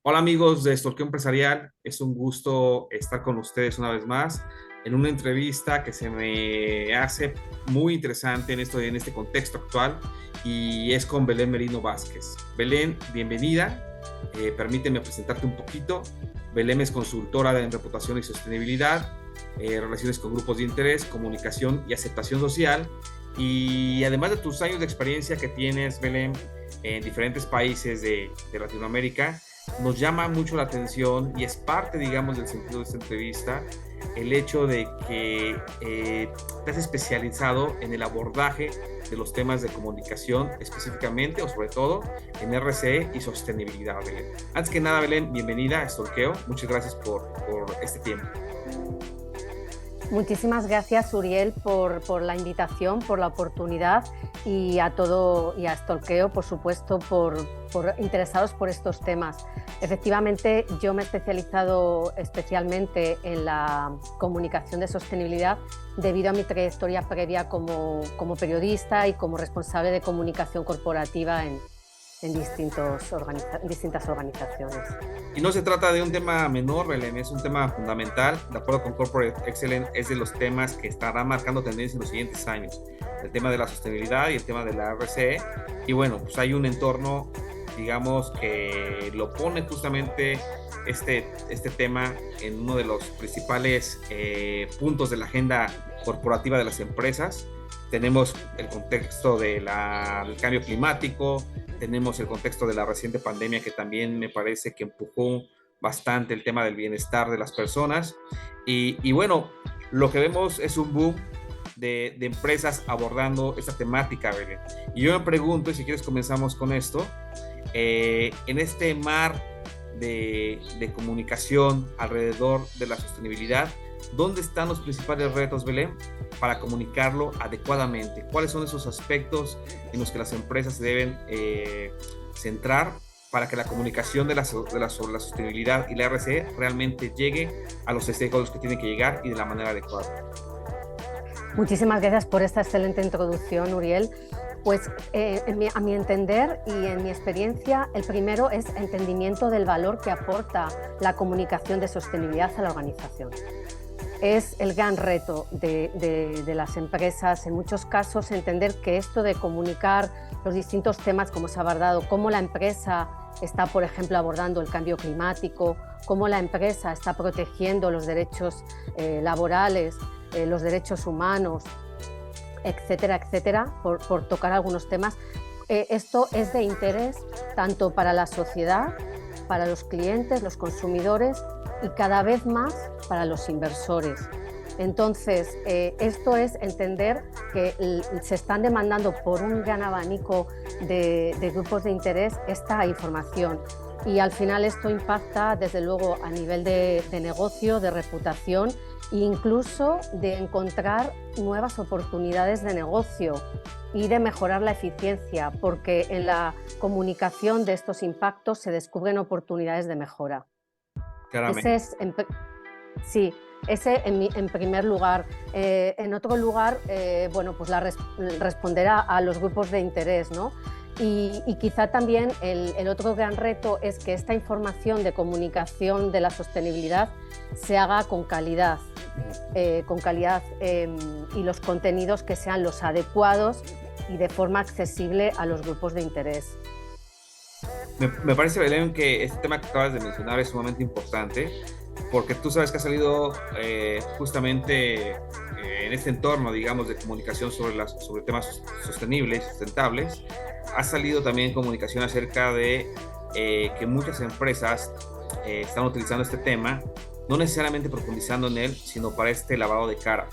Hola amigos de Stalkeo Empresarial, es un gusto estar con ustedes una vez más en una entrevista que se me hace muy interesante en este contexto actual y es con Belén Merino Vázquez. Belén, bienvenida. Permíteme presentarte un poquito. Belén es consultora en reputación y sostenibilidad, relaciones con grupos de interés, comunicación y aceptación social. Y además de tus años de experiencia que tienes, Belén, en diferentes países de Latinoamérica, nos llama mucho la atención y es parte, digamos, del sentido de esta entrevista, el hecho de que te has especializado en el abordaje de los temas de comunicación específicamente o sobre todo en RCE y sostenibilidad, Belén. Antes que nada, Belén, bienvenida a Stalkeo. Muchas gracias por este tiempo. Muchísimas gracias, Uriel, por la invitación, por la oportunidad y a Stalkeo, por supuesto, por interesados por estos temas. Efectivamente, yo me he especializado especialmente en la comunicación de sostenibilidad debido a mi trayectoria previa como periodista y como responsable de comunicación corporativa en distintas organizaciones. Y no se trata de un tema menor, Belén, es un tema fundamental. De acuerdo con Corporate Excellence, es de los temas que estará marcando tendencia en los siguientes años. El tema de la sostenibilidad y el tema de la RCE. Y bueno, pues hay un entorno, digamos, que lo pone justamente este tema en uno de los principales puntos de la agenda corporativa de las empresas. Tenemos el contexto del cambio climático, tenemos el contexto de la reciente pandemia que también me parece que empujó bastante el tema del bienestar de las personas. Y bueno, lo que vemos es un boom de empresas abordando esta temática, Belén. Y yo me pregunto, y si quieres comenzamos con esto, en este mar de comunicación alrededor de la sostenibilidad, ¿dónde están los principales retos, Belén, para comunicarlo adecuadamente? ¿Cuáles son esos aspectos en los que las empresas se deben centrar para que la comunicación sobre la sostenibilidad y la RCE realmente llegue a los stakeholders que tienen que llegar y de la manera adecuada? Muchísimas gracias por esta excelente introducción, Uriel. Pues a mi entender y en mi experiencia, el primero es entendimiento del valor que aporta la comunicación de sostenibilidad a la organización. Es el gran reto de las empresas, en muchos casos, entender que esto de comunicar los distintos temas, como se ha abordado, cómo la empresa está, por ejemplo, abordando el cambio climático, cómo la empresa está protegiendo los derechos laborales, los derechos humanos, etcétera, etcétera, por tocar algunos temas. Esto es de interés tanto para la sociedad, para los clientes, los consumidores y cada vez más para los inversores. Entonces, esto es entender que se están demandando por un gran abanico de grupos de interés esta información. Y al final esto impacta desde luego a nivel de negocio, de reputación e incluso de encontrar nuevas oportunidades de negocio y de mejorar la eficiencia, porque en la comunicación de estos impactos se descubren oportunidades de mejora. Claramente. Ese en primer lugar. En otro lugar, bueno, pues responder a los grupos de interés, ¿no? Y quizá también el otro gran reto es que esta información de comunicación de la sostenibilidad se haga con calidad y los contenidos que sean los adecuados y de forma accesible a los grupos de interés. Me parece, Belén, que este tema que acabas de mencionar es sumamente importante porque tú sabes que ha salido justamente en este entorno, digamos, de comunicación sobre temas sostenibles, sustentables. Ha salido también comunicación acerca de que muchas empresas están utilizando este tema, no necesariamente profundizando en él, sino para este lavado de cara.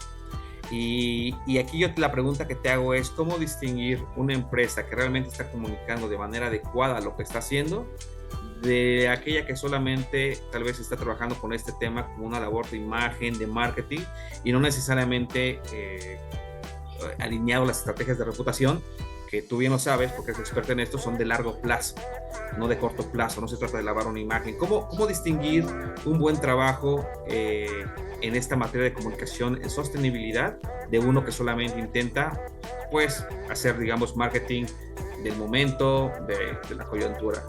Y aquí la pregunta que te hago es, ¿cómo distinguir una empresa que realmente está comunicando de manera adecuada lo que está haciendo de aquella que solamente tal vez está trabajando con este tema como una labor de imagen, de marketing y no necesariamente alineado a las estrategias de reputación que tú bien lo sabes porque eres experta en esto, son de largo plazo, no de corto plazo, no se trata de lavar una imagen. ¿Cómo distinguir un buen trabajo en esta materia de comunicación en sostenibilidad de uno que solamente intenta pues hacer, digamos, marketing del momento, de la coyuntura?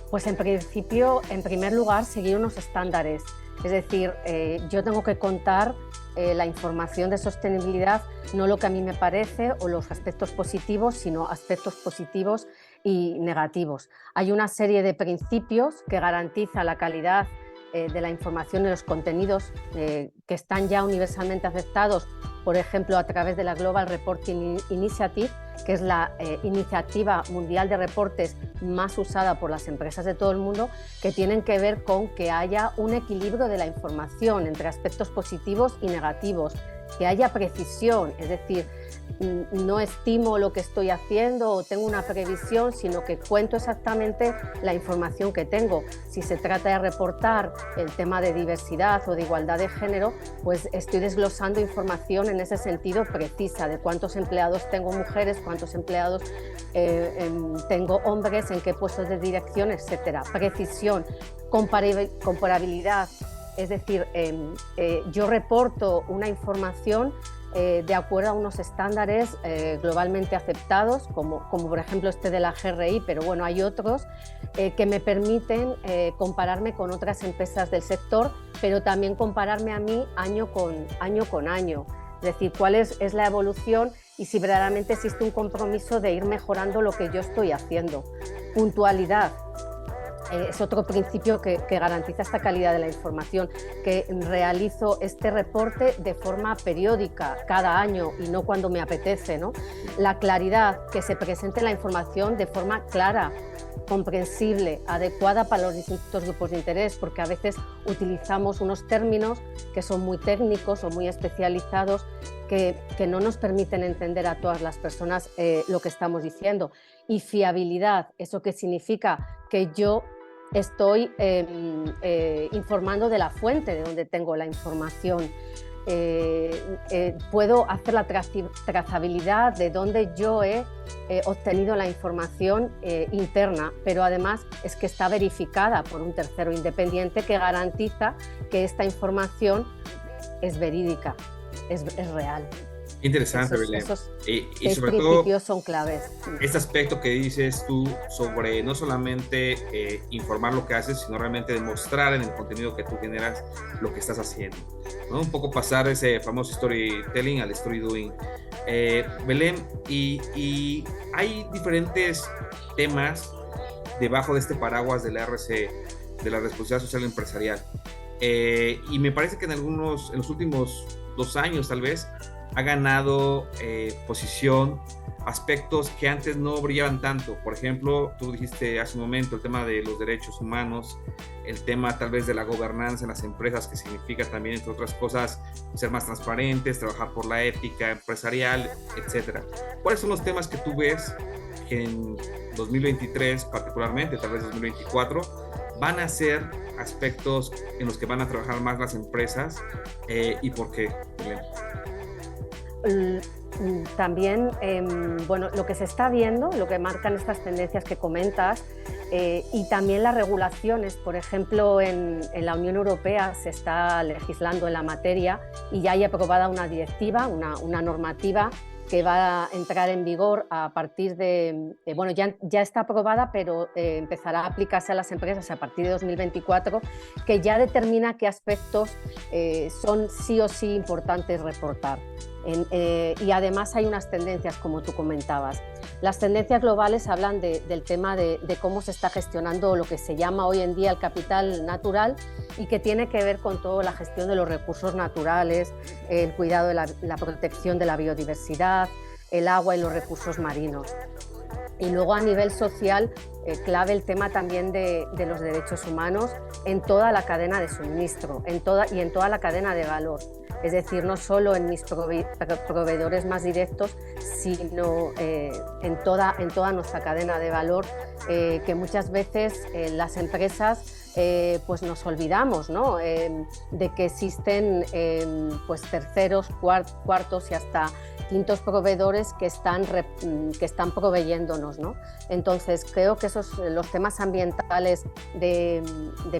Pues en principio, en primer lugar, seguir unos estándares. Es decir, yo tengo que contar la información de sostenibilidad, no lo que a mí me parece o los aspectos positivos, sino aspectos positivos y negativos. Hay una serie de principios que garantizan la calidad de la información y los contenidos que están ya universalmente aceptados, por ejemplo, a través de la Global Reporting Initiative, que es la iniciativa mundial de reportes más usada por las empresas de todo el mundo, que tienen que ver con que haya un equilibrio de la información entre aspectos positivos y negativos, que haya precisión, es decir, no estimo lo que estoy haciendo o tengo una previsión, sino que cuento exactamente la información que tengo. Si se trata de reportar el tema de diversidad o de igualdad de género, pues estoy desglosando información en ese sentido precisa, de cuántos empleados tengo mujeres, cuántos empleados tengo hombres, en qué puestos de dirección, etcétera. Precisión, comparabilidad, es decir, yo reporto una información de acuerdo a unos estándares globalmente aceptados, como por ejemplo este de la GRI, pero bueno, hay otros que me permiten compararme con otras empresas del sector, pero también compararme a mí año con año. Es decir, cuál es la evolución y si verdaderamente existe un compromiso de ir mejorando lo que yo estoy haciendo. Puntualidad. Es otro principio que garantiza esta calidad de la información, que realizo este reporte de forma periódica, cada año y no cuando me apetece, ¿no? La claridad, que se presente la información de forma clara, comprensible, adecuada para los distintos grupos de interés, porque a veces utilizamos unos términos que son muy técnicos o muy especializados que no nos permiten entender a todas las personas lo que estamos diciendo. Y fiabilidad, ¿eso qué significa? Que yo estoy informando de la fuente de donde tengo la información. Puedo hacer la trazabilidad de dónde yo he obtenido la información interna, pero además es que está verificada por un tercero independiente que garantiza que esta información es verídica, es real. Interesante, Belén. Esos y sobre principios todo, son claves. este aspecto que dices tú sobre no solamente informar lo que haces, sino realmente demostrar en el contenido que tú generas lo que estás haciendo, ¿no? Un poco pasar ese famoso storytelling al story doing. Belén, y hay diferentes temas debajo de este paraguas de la RC, de la responsabilidad social empresarial. Y me parece que en los últimos 2 años tal vez, ha ganado posición aspectos que antes no brillaban tanto. Por ejemplo, tú dijiste hace un momento el tema de los derechos humanos, el tema tal vez de la gobernanza en las empresas, que significa también, entre otras cosas, ser más transparentes, trabajar por la ética empresarial, etcétera. ¿Cuáles son los temas que tú ves que en 2023, particularmente, tal vez 2024, van a ser aspectos en los que van a trabajar más las empresas y por qué? También, bueno, lo que se está viendo, lo que marcan estas tendencias que comentas, y también las regulaciones. Por ejemplo, en la Unión Europea se está legislando en la materia y ya hay aprobada una directiva, una normativa que va a entrar en vigor a partir de, bueno, ya está aprobada, pero empezará a aplicarse a las empresas a partir de 2024, que ya determina qué aspectos son sí o sí importantes reportar. Y además hay unas tendencias, como tú comentabas. Las tendencias globales hablan del tema de cómo se está gestionando lo que se llama hoy en día el capital natural y que tiene que ver con toda la gestión de los recursos naturales, el cuidado de la protección de la biodiversidad, el agua y los recursos marinos. Y luego a nivel social, clave el tema también de los derechos humanos en toda la cadena de suministro en toda la cadena de valor. Es decir, no solo en mis proveedores más directos, sino en toda nuestra cadena de valor, que muchas veces las empresas pues nos olvidamos, ¿no? De que existen pues terceros, cuartos y hasta quintos proveedores que están proveyéndonos, ¿no? Entonces creo que los temas ambientales de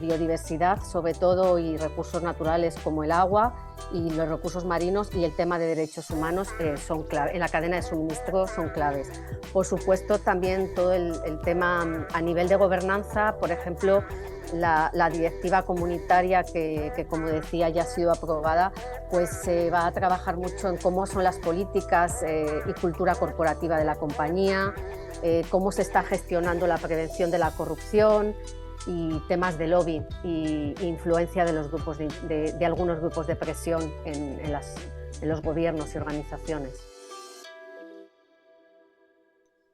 biodiversidad, sobre todo, y recursos naturales como el agua, y los recursos marinos y el tema de derechos humanos son clave, en la cadena de suministro son claves. Por supuesto, también todo el tema a nivel de gobernanza, por ejemplo, la directiva comunitaria que, como decía, ya ha sido aprobada, pues se va a trabajar mucho en cómo son las políticas y cultura corporativa de la compañía, cómo se está gestionando la prevención de la corrupción y temas de lobby y influencia de los grupos de algunos grupos de presión en los gobiernos y organizaciones.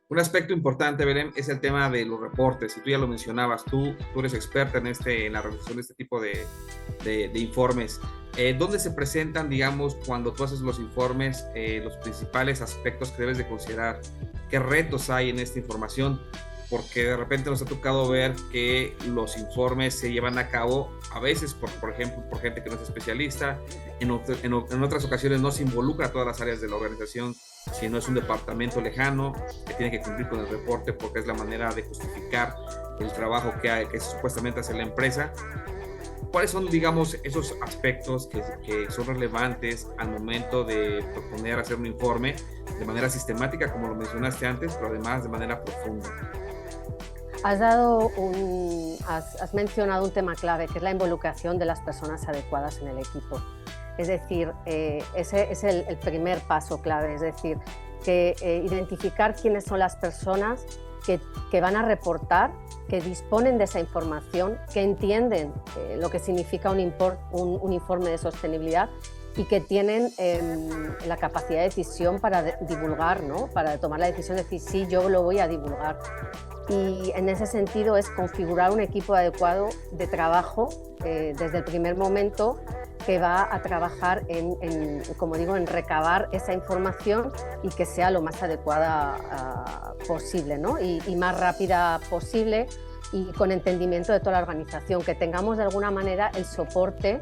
Un aspecto importante, Belén, es el tema de los reportes. Y tú ya lo mencionabas, tú eres experta en la realización de este tipo de informes. ¿Dónde se presentan, digamos, cuando tú haces los informes, los principales aspectos que debes de considerar? ¿Qué retos hay en esta información? Porque de repente nos ha tocado ver que los informes se llevan a cabo a veces, por ejemplo, por gente que no es especialista, en otras ocasiones no se involucra a todas las áreas de la organización, sino es un departamento lejano que tiene que cumplir con el reporte porque es la manera de justificar el trabajo que supuestamente hace la empresa. ¿Cuáles son, digamos, esos aspectos que son relevantes al momento de proponer hacer un informe de manera sistemática, como lo mencionaste antes, pero además de manera profunda? Has mencionado un tema clave, que es la involucración de las personas adecuadas en el equipo. Es decir, ese es el primer paso clave, es decir, que identificar quiénes son las personas que van a reportar, que disponen de esa información, que entienden lo que significa un informe de sostenibilidad y que tienen la capacidad de decisión para divulgar, ¿no? Para tomar la decisión de decir, sí, yo lo voy a divulgar. Y en ese sentido es configurar un equipo adecuado de trabajo desde el primer momento, que va a trabajar como digo, en recabar esa información y que sea lo más adecuada posible, ¿no? y más rápida posible y con entendimiento de toda la organización, que tengamos de alguna manera el soporte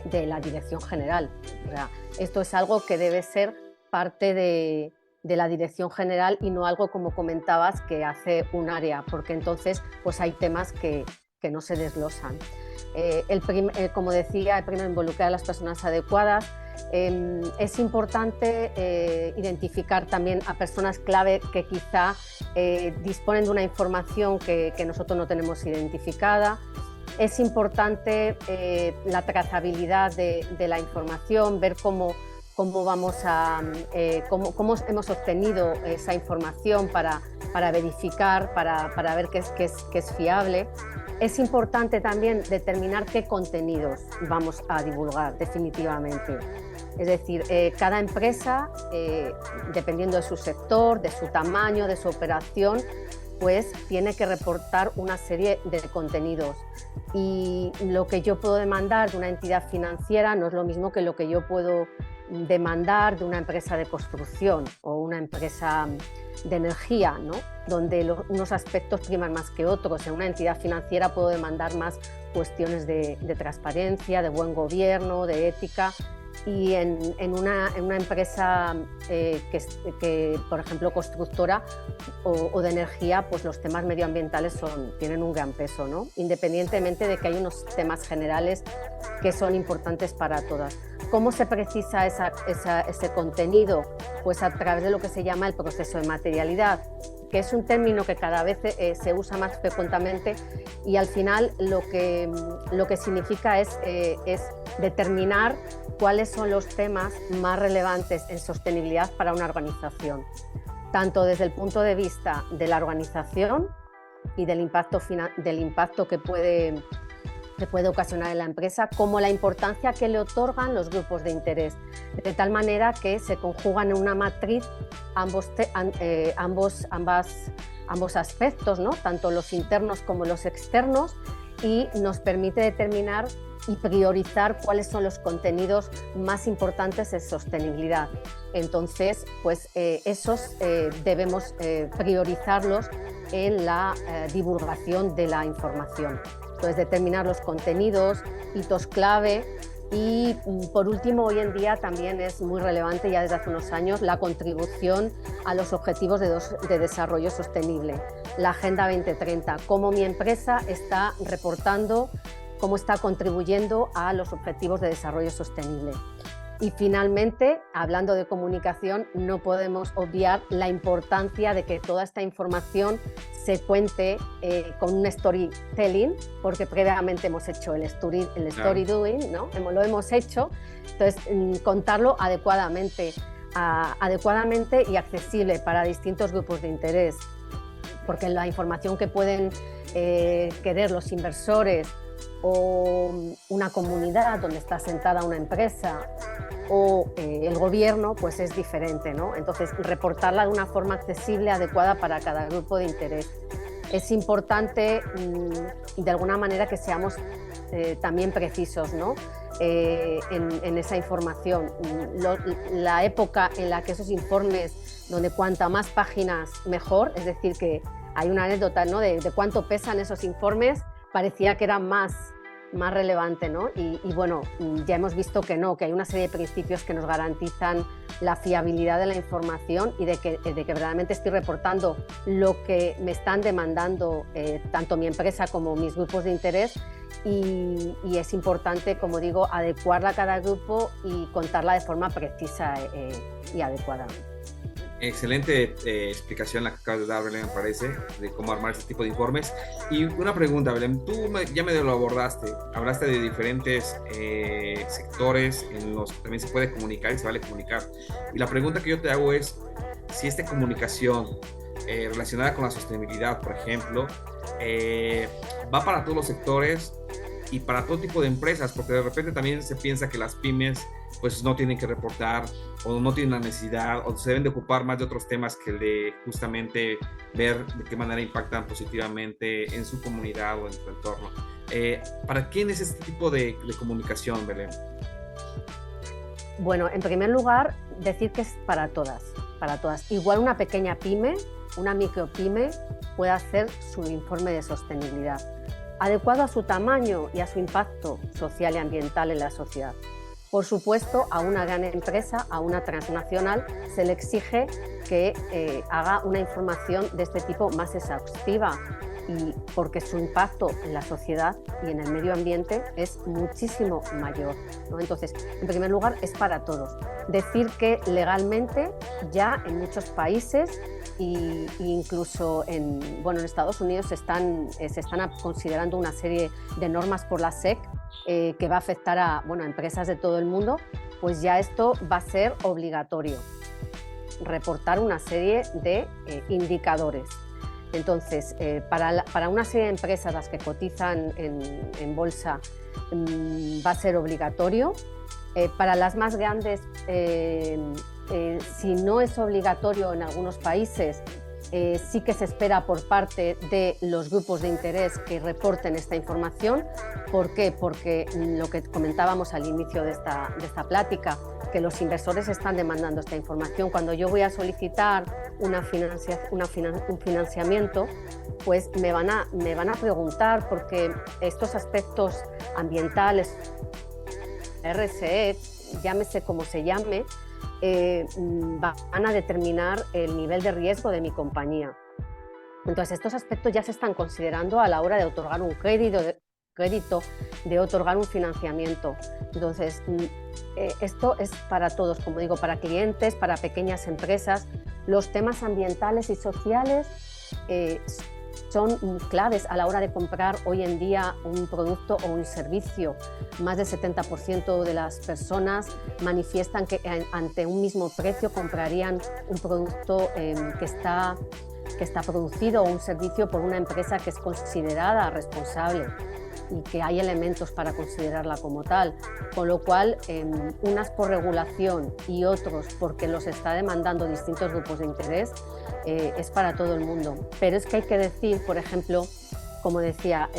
de la dirección general. O sea, esto es algo que debe ser parte de la dirección general y no algo, como comentabas, que hace un área, porque entonces pues hay temas que no se desglosan. Como decía, el primero, involucrar a las personas adecuadas. Es importante identificar también a personas clave que quizá disponen de una información que nosotros no tenemos identificada. Es importante la trazabilidad de la información, ver cómo hemos obtenido esa información para verificar, para ver que es fiable. Es importante también determinar qué contenidos vamos a divulgar definitivamente. Es decir, cada empresa, dependiendo de su sector, de su tamaño, de su operación, pues tiene que reportar una serie de contenidos. Y lo que yo puedo demandar de una entidad financiera no es lo mismo que lo que yo puedo demandar de una empresa de construcción o una empresa de energía, ¿no? Donde unos aspectos priman más que otros. En una entidad financiera puedo demandar más cuestiones de transparencia, de buen gobierno, de ética, y en una empresa que, por ejemplo, constructora o de energía, pues los temas medioambientales tienen un gran peso, ¿no? Independientemente de que hay unos temas generales que son importantes para todas. ¿Cómo se precisa ese contenido? Pues a través de lo que se llama el proceso de materialidad, que es un término que cada vez se usa más frecuentemente y al final lo que significa es determinar cuáles son los temas más relevantes en sostenibilidad para una organización, tanto desde el punto de vista de la organización y del impacto que puede ocasionar en la empresa, como la importancia que le otorgan los grupos de interés, de tal manera que se conjugan en una matriz ambos aspectos, ¿no? Tanto los internos como los externos, y nos permite determinar y priorizar cuáles son los contenidos más importantes de sostenibilidad. Entonces, pues esos debemos priorizarlos en la divulgación de la información. Entonces, determinar los contenidos, hitos clave y, por último, hoy en día también es muy relevante, ya desde hace unos años, la contribución a los objetivos de desarrollo sostenible, la Agenda 2030, cómo mi empresa está reportando cómo está contribuyendo a los objetivos de desarrollo sostenible. Y finalmente, hablando de comunicación, no podemos obviar la importancia de que toda esta información se cuente con un storytelling, porque previamente hemos hecho el story doing, ¿no? Lo hemos hecho, entonces contarlo adecuadamente y accesible para distintos grupos de interés, porque la información que pueden querer los inversores o una comunidad donde está sentada una empresa o el gobierno, pues es diferente, ¿no? Entonces, reportarla de una forma accesible, adecuada para cada grupo de interés. Es importante, de alguna manera, que seamos también precisos, ¿no? En esa información. La época en la que esos informes, donde cuanta más páginas mejor, es decir, que hay una anécdota, ¿no?, de cuánto pesan esos informes, parecía que era más relevante, ¿no? Y bueno, ya hemos visto que no, que hay una serie de principios que nos garantizan la fiabilidad de la información y de que verdaderamente estoy reportando lo que me están demandando tanto mi empresa como mis grupos de interés, y es importante, como digo, adecuarla a cada grupo y contarla de forma precisa y adecuada. Excelente explicación la que acabas de dar, Belén, me parece, de cómo armar este tipo de informes. Y una pregunta, Belén, tú ya me lo abordaste, hablaste de diferentes sectores en los que también se puede comunicar y se vale comunicar. Y la pregunta que yo te hago es, si esta comunicación relacionada con la sostenibilidad, por ejemplo, va para todos los sectores y para todo tipo de empresas, porque de repente también se piensa que las pymes pues no tienen que reportar o no tienen la necesidad o se deben de ocupar más de otros temas que el de justamente ver de qué manera impactan positivamente en su comunidad o en su entorno. ¿Para quién es este tipo de comunicación, Belén? Bueno, en primer lugar, decir que es para todas. Igual una pequeña pyme, una micropyme, puede hacer su informe de sostenibilidad, adecuado a su tamaño y a su impacto social y ambiental en la sociedad. Por supuesto, a una gran empresa, a una transnacional, se le exige que haga una información de este tipo más exhaustiva, y porque su impacto en la sociedad y en el medio ambiente es muchísimo mayor, ¿no? Entonces, en primer lugar, es para todos. Decir que legalmente ya en muchos países e incluso en Estados Unidos se están considerando una serie de normas por la SEC que va a afectar a empresas de todo el mundo, pues ya esto va a ser obligatorio, reportar una serie de indicadores. Entonces, para una serie de empresas, las que cotizan en bolsa, va a ser obligatorio. Para las más grandes, si no es obligatorio en algunos países, sí que se espera por parte de los grupos de interés que reporten esta información. ¿Por qué? Porque lo que comentábamos al inicio de esta plática, que los inversores están demandando esta información. Cuando yo voy a solicitar un financiamiento, pues me van a preguntar, porque estos aspectos ambientales, RSE, llámese como se llame, van a determinar el nivel de riesgo de mi compañía. Entonces, estos aspectos ya se están considerando a la hora de otorgar un crédito, de otorgar un financiamiento. Entonces, esto es para todos, como digo, para clientes, para pequeñas empresas. Los temas ambientales y sociales son claves a la hora de comprar hoy en día un producto o un servicio. Más del 70% de las personas manifiestan que ante un mismo precio comprarían un producto que está producido, o un servicio por una empresa que es considerada responsable y que hay elementos para considerarla como tal, con lo cual unas por regulación y otros porque los está demandando distintos grupos de interés, es para todo el mundo. Pero es que hay que decir, por ejemplo, como decía,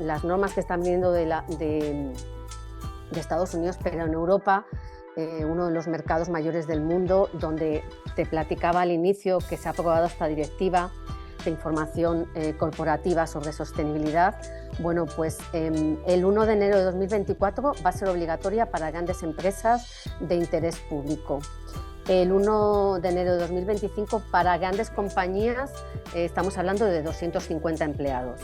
las normas que están viniendo de Estados Unidos, pero en Europa, uno de los mercados mayores del mundo, donde te platicaba al inicio que se ha aprobado esta directiva de información corporativa sobre sostenibilidad. Bueno, pues el 1 de enero de 2024 va a ser obligatoria para grandes empresas de interés público. El 1 de enero de 2025 para grandes compañías, estamos hablando de 250 empleados.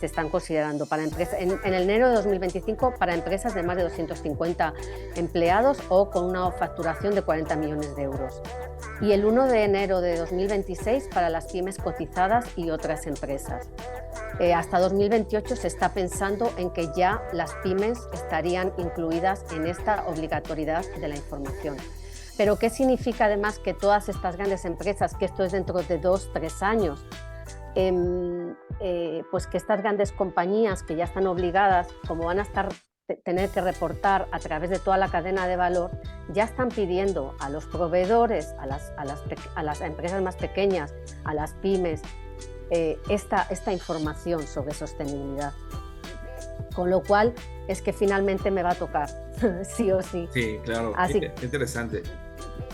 se están considerando para empresas, en el enero de 2025 para empresas de más de 250 empleados o con una facturación de 40 millones de euros. Y el 1 de enero de 2026 para las pymes cotizadas y otras empresas. Hasta 2028 se está pensando en que ya las pymes estarían incluidas en esta obligatoriedad de la información. Pero ¿qué significa además que todas estas grandes empresas, que esto es dentro de 2-3 años, pues que estas grandes compañías que ya están obligadas, como van a tener que reportar a través de toda la cadena de valor, ya están pidiendo a los proveedores, a las empresas más pequeñas, a las pymes, esta información sobre sostenibilidad? Con lo cual es que finalmente me va a tocar, sí o sí. Sí, claro, así, interesante.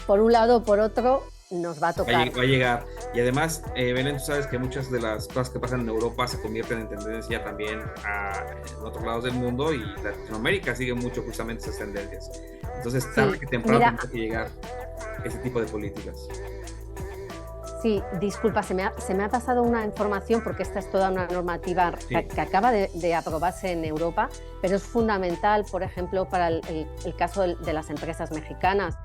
Por un lado o por otro nos va a tocar. Va a llegar. Y además, Belén, tú sabes que muchas de las cosas que pasan en Europa se convierten en tendencia también en otros lados del mundo, y Latinoamérica sigue mucho justamente esas tendencias. Entonces, tarde que temprano tendrá que llegar ese tipo de políticas. Sí, disculpa, se me ha pasado una información, porque esta es toda una normativa que acaba de aprobarse en Europa, pero es fundamental, por ejemplo, para el caso de las empresas mexicanas,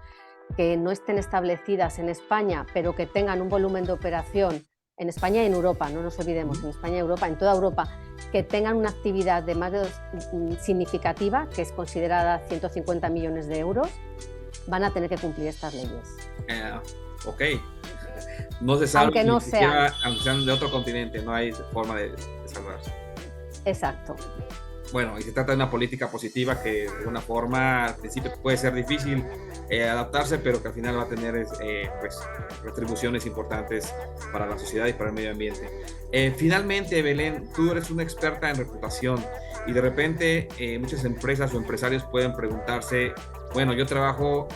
que no estén establecidas en España, pero que tengan un volumen de operación en España y en Europa, no nos olvidemos, en España y Europa, en toda Europa, que tengan una actividad de más de significativa, que es considerada 150 millones de euros, van a tener que cumplir estas leyes. Ok. No se sabe, aunque no sean de otro continente, no hay forma de salvarse. Exacto. Bueno, y se trata de una política positiva que de alguna forma al principio puede ser difícil adaptarse, pero que al final va a tener pues, retribuciones importantes para la sociedad y para el medio ambiente. Finalmente, Belén, tú eres una experta en reputación, y de repente muchas empresas o empresarios pueden preguntarse, bueno, yo trabajo,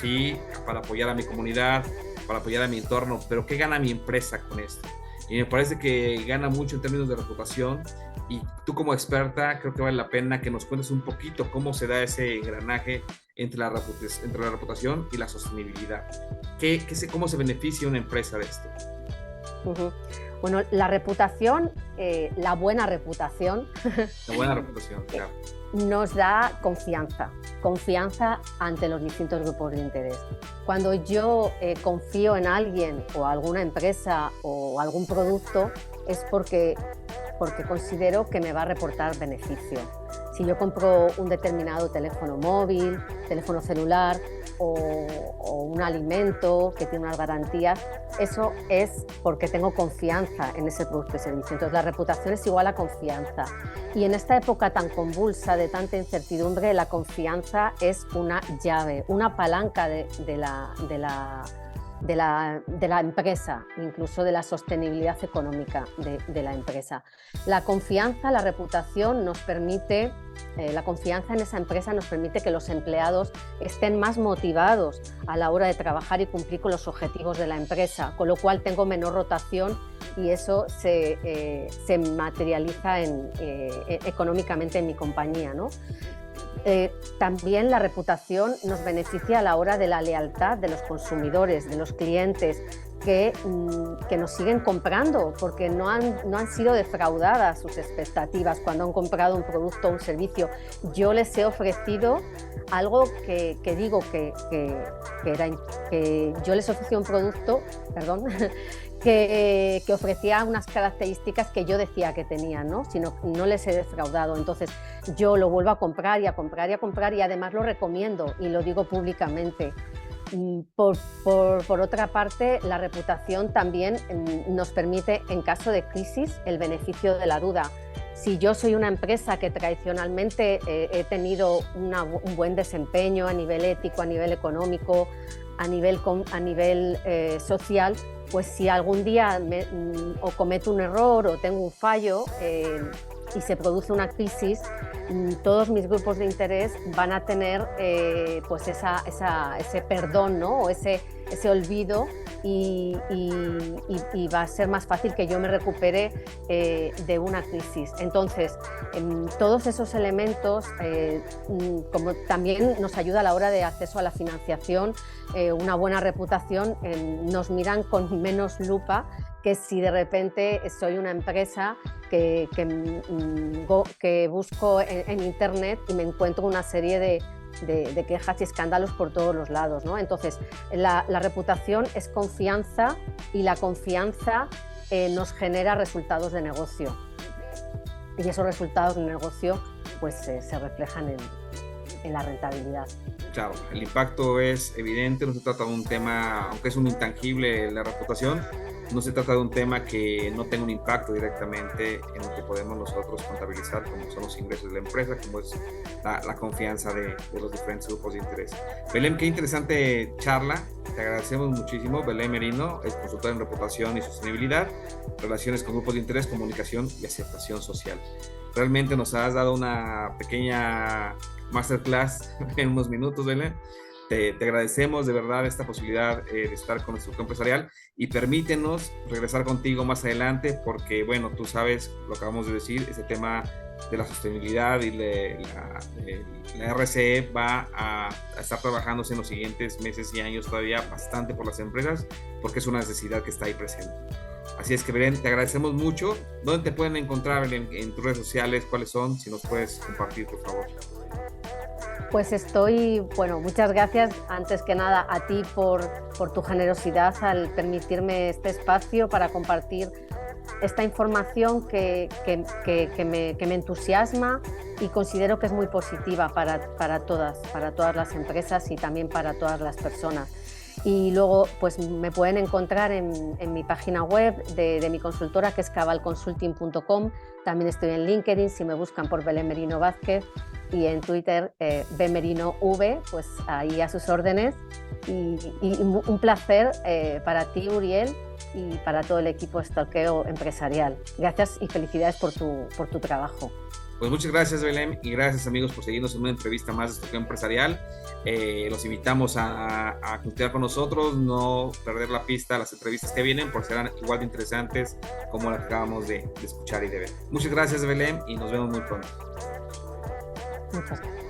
sí, para apoyar a mi comunidad, para apoyar a mi entorno, pero ¿qué gana mi empresa con esto? Y me parece que gana mucho en términos de reputación, y tú como experta creo que vale la pena que nos cuentes un poquito cómo se da ese engranaje entre la reputación y la sostenibilidad. ¿Cómo se beneficia una empresa de esto? Bueno, la reputación, la buena reputación, claro, nos da confianza ante los distintos grupos de interés. Cuando yo confío en alguien o alguna empresa o algún producto, es porque considero que me va a reportar beneficio. Si yo compro un determinado teléfono móvil, teléfono celular o un alimento que tiene unas garantías, eso es porque tengo confianza en ese producto y servicio. Entonces, la reputación es igual a confianza. Y en esta época tan convulsa, de tanta incertidumbre, la confianza es una llave, una palanca de la empresa, incluso de la sostenibilidad económica de la empresa. La confianza, la reputación nos permite, la confianza en esa empresa nos permite que los empleados estén más motivados a la hora de trabajar y cumplir con los objetivos de la empresa, con lo cual tengo menor rotación, y eso se materializa económicamente en mi compañía, ¿no? También la reputación nos beneficia a la hora de la lealtad de los consumidores, de los clientes, que nos siguen comprando porque no han sido defraudadas sus expectativas cuando han comprado un producto o un servicio. Yo les he ofrecido algo que yo les ofrecí un producto, perdón, que ofrecía unas características que yo decía que tenía, ¿no? Sino no les he defraudado. Entonces yo lo vuelvo a comprar y a comprar y a comprar, y además lo recomiendo y lo digo públicamente. Por otra parte, la reputación también nos permite, en caso de crisis, el beneficio de la duda. Si yo soy una empresa que tradicionalmente he tenido un buen desempeño a nivel ético, a nivel económico, a nivel social, pues si algún día o cometo un error o tengo un fallo y se produce una crisis, todos mis grupos de interés van a tener pues ese perdón, ¿no? O ese olvido, y va a ser más fácil que yo me recupere de una crisis. Entonces, todos esos elementos, como también nos ayuda a la hora de acceso a la financiación, una buena reputación, nos miran con menos lupa que si de repente soy una empresa que busco en internet y me encuentro una serie de quejas y escándalos por todos los lados, ¿no? Entonces, la reputación es confianza, y la confianza nos genera resultados de negocio. Y esos resultados de negocio pues se reflejan en la rentabilidad. Claro, el impacto es evidente, no se trata de un tema, aunque es un intangible la reputación, no se trata de un tema que no tenga un impacto directamente en lo que podemos nosotros contabilizar, como son los ingresos de la empresa, como es la confianza de los diferentes grupos de interés. Belén, qué interesante charla, te agradecemos muchísimo. Belén Merino es consultora en reputación y sostenibilidad, relaciones con grupos de interés, comunicación y aceptación social. Realmente nos has dado una pequeña masterclass en unos minutos, Belén. Te agradecemos de verdad esta posibilidad de estar con nuestro empresarial, y permítenos regresar contigo más adelante porque, bueno, tú sabes, lo acabamos de decir, ese tema de la sostenibilidad y la RCE va a estar trabajándose en los siguientes meses y años todavía bastante por las empresas, porque es una necesidad que está ahí presente. Así es que, Belén, te agradecemos mucho. ¿Dónde te pueden encontrar, Belén, en tus redes sociales? ¿Cuáles son? Si nos puedes compartir, por favor. Pues muchas gracias antes que nada a ti por tu generosidad al permitirme este espacio para compartir esta información que me entusiasma y considero que es muy positiva para todas las empresas y también para todas las personas. Y luego pues me pueden encontrar en mi página web de mi consultora, que es cabalconsulting.com. También estoy en LinkedIn si me buscan por Belén Merino Vázquez, y en Twitter bmerinov, pues ahí a sus órdenes. Y un placer para ti, Uriel, y para todo el equipo de Stalkeo Empresarial. Gracias y felicidades por tu trabajo. Pues muchas gracias, Belén, y gracias, amigos, por seguirnos en una entrevista más de Stalkeo Empresarial. Los invitamos a continuar con nosotros, no perder la pista a las entrevistas que vienen, porque serán igual de interesantes como las que acabamos de escuchar y de ver. Muchas gracias, Belén, y nos vemos muy pronto. Muchas gracias.